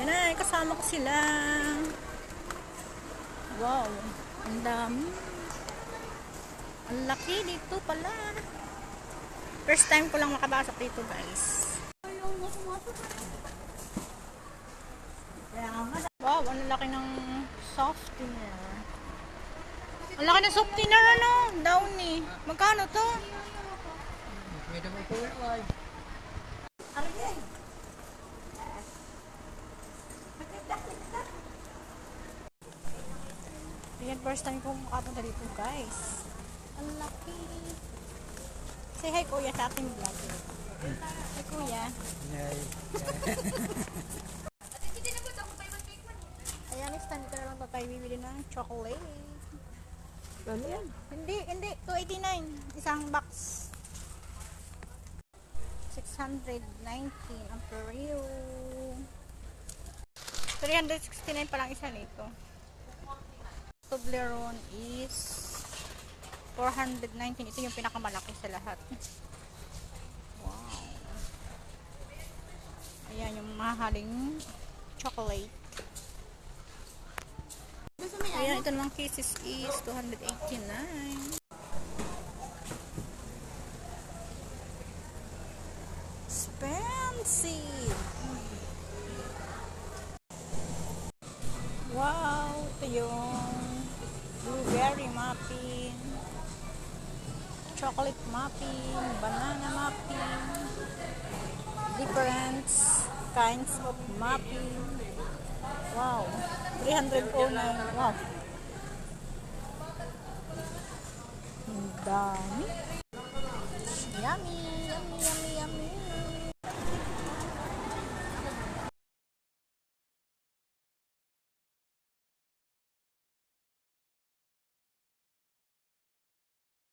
Nay, kasama ko sila. Wow, ang dami. Ang laki dito pala. First time ko lang makabasok dito, guys. Wow, ang laki ng softener. Ang laki ng softener, ano? Downy. Magkano to? Ayan, first time ko makapunta dito, guys. Ang laki. Say hi, kuya, sa ating vlog. Hi, kuya. Ayan, next time ko na lang tayo bibili ng chocolate. Ano yan? Hindi. 289. Isang box. 619 ang Perio. 369 pa lang isa nito. Toblerone is 419. Ito yung pinakamalaki sa lahat. Wow. Ayan yung mahaling chocolate. Ayan, ito namang cases is 289. Expensive! Wow! Ito yung blueberry muffin, chocolate muffin, banana muffin, different kinds of muffin. Wow! 309. Wow! Ang dami. Yummy!